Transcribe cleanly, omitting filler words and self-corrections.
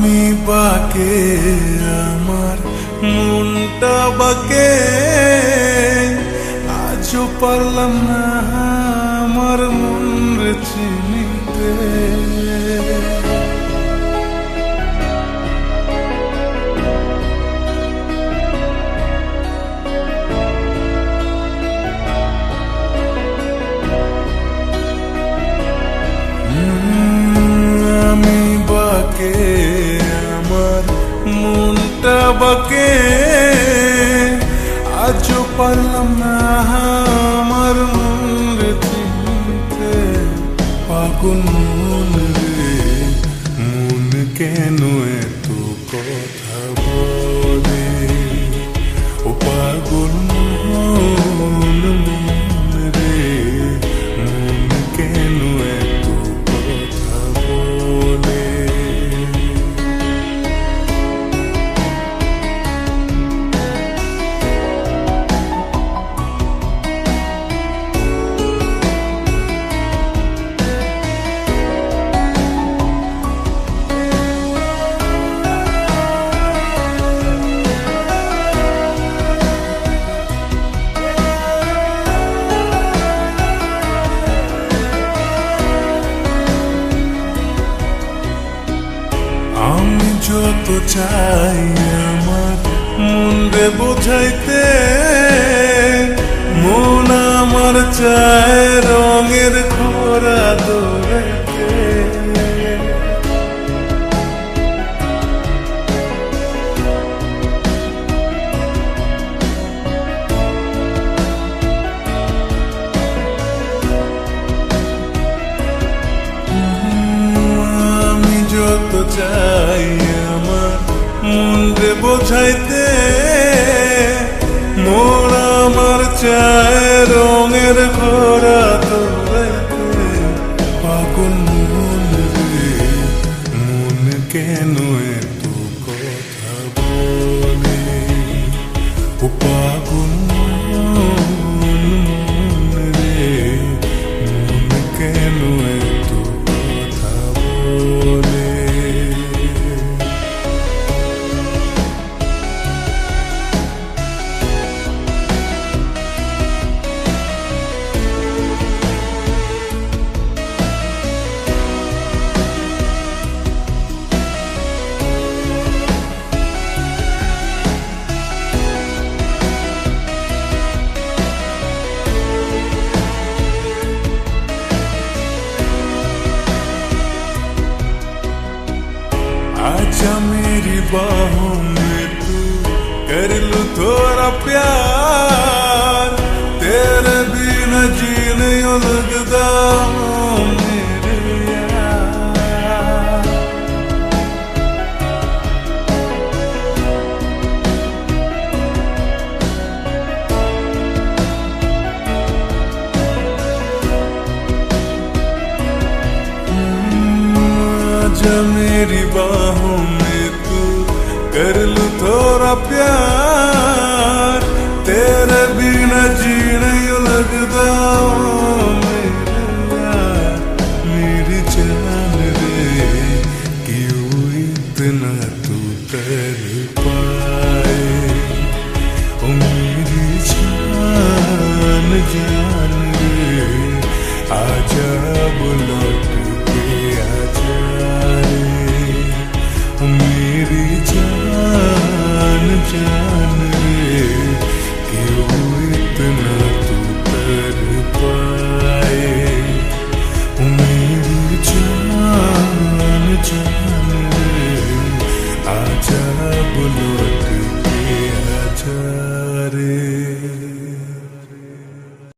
আমি বাকে আমার মনটা বাকে আজও পারলাম না আমার মন রে চিনিতে। আমি বাকে আমার মনটা বাকে আজও পারলাম না আমার মন রে চিনতে। পাগল মন রে মন কেন এত কথা বলে, ও পাগল মন মন রে মন কেন এত কথা বলে। আমি যত চাই আমার মন রে বোঝাইতে, মন আমার চায় রঙের খরা দৌড়াইতে। আমি যত চাই আমার মন রে বোঝাইতে, মন আমার চায় রঙের ঘোরা দৌড়াইতে। পাগল মন রে মন কেন এত কথা বলে, ও পাগল মন রে মন কেন এত কথা বলে। आजा मेरी बाहों में तू कर लूं थोड़ा प्यार, तेरे बिना जी नहीं लगता मेरे यार। आजा मेरी बाहों में तू कर लूं थोड़ा प्यार, तेरे बिना जी नहीं लगता मेरे यार। मेरी जान रे क्यों इतना तू कर पाए, ओ मेरी जान जान रे आजा लौट के आजा रे। मेरी जान जान रे क्यों इतना तू कर पाए, मेरी जान जान रे आजा लौट